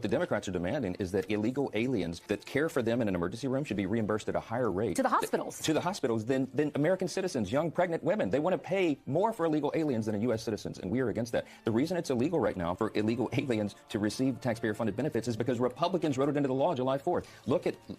The Democrats are demanding is that illegal aliens that care for them in an emergency room should be reimbursed at a higher rate. To the hospitals. To the hospitals than American citizens, young pregnant women. They want to pay more for illegal aliens than U.S. citizens, and we are against that. The reason it's illegal right now for illegal aliens to receive taxpayer-funded benefits is because Republicans wrote it into the law July 4th.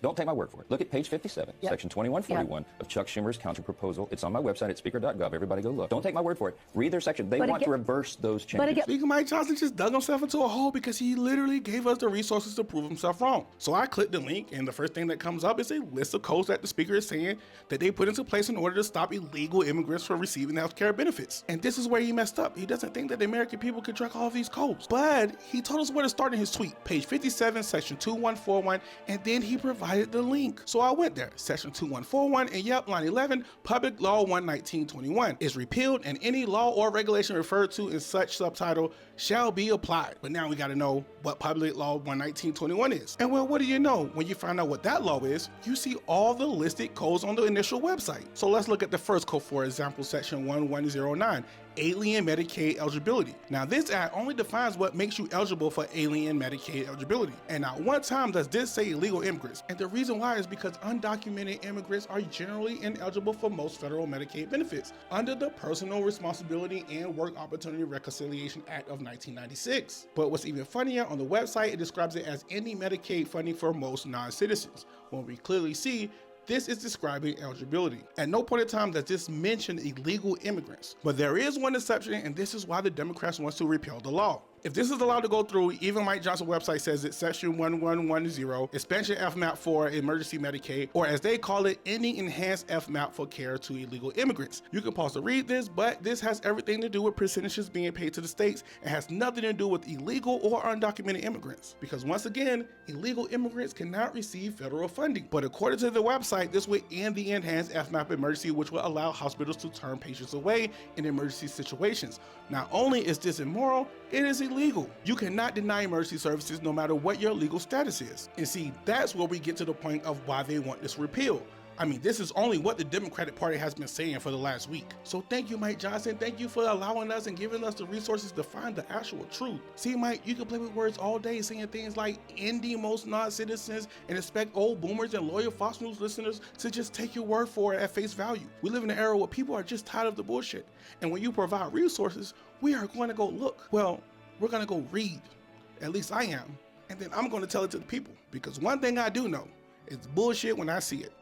Don't take my word for it. Look at page 57, section 2141 of Chuck Schumer's counterproposal. It's on my website at speaker.gov. Everybody go look. Don't take my word for it. Read their section. They want to reverse those changes. Speaker Mike Johnson just dug himself into a hole because he literally gave us the resources to prove himself wrong. So I clicked the link, and the first thing that comes up is a list of codes that the speaker is saying that they put into place in order to stop illegal immigrants from receiving health care benefits. And this is where he messed up. He doesn't think that the American people could track all of these codes. But he told us where to start in his tweet, page 57, section 2141, and then he provided the link. So I went there, section 2141, and yep, line 11, Public Law 11921 is repealed, and any law or regulation referred to in such subtitle shall be applied. But now we got to know what Public Law 11921 is. And well, what do you know? When you find out what that law is, you see all the listed codes on the initial website. So let's look at the first code, for example, section 1109, Alien Medicaid Eligibility. Now this act only defines what makes you eligible for alien Medicaid eligibility. And not one time does this say illegal immigrants. And the reason why is because undocumented immigrants are generally ineligible for most federal Medicaid benefits under the Personal Responsibility and Work Opportunity Reconciliation Act of 1996. But what's even funnier, on the website, it describes it as any Medicaid funding for most non-citizens, when we clearly see this is describing eligibility. At no point in time does this mention illegal immigrants. But there is one exception, and this is why the Democrats want to repeal the law. If this is allowed to go through, even Mike Johnson's website says it, section 1110, expansion FMAP for emergency Medicaid, or as they call it, any enhanced FMAP for care to illegal immigrants. You can pause to read this, but this has everything to do with percentages being paid to the states and has nothing to do with illegal or undocumented immigrants. Because once again, illegal immigrants cannot receive federal funding. But according to the website, this would end the enhanced FMAP emergency, which will allow hospitals to turn patients away in emergency situations. Not only is this immoral, it is illegal. You cannot deny emergency services no matter what your legal status is. And see, that's where we get to the point of why they want this repealed. I mean, this is only what the Democratic Party has been saying for the last week. So thank you, Mike Johnson. Thank you for allowing us and giving us the resources to find the actual truth. See, Mike, you can play with words all day, saying things like ending most non-citizens and expect old boomers and loyal Fox News listeners to just take your word for it at face value. We live in an era where people are just tired of the bullshit. And when you provide resources, we are going to go look. Well, we're going to go read. At least I am. And then I'm going to tell it to the people. Because one thing I do know is bullshit when I see it.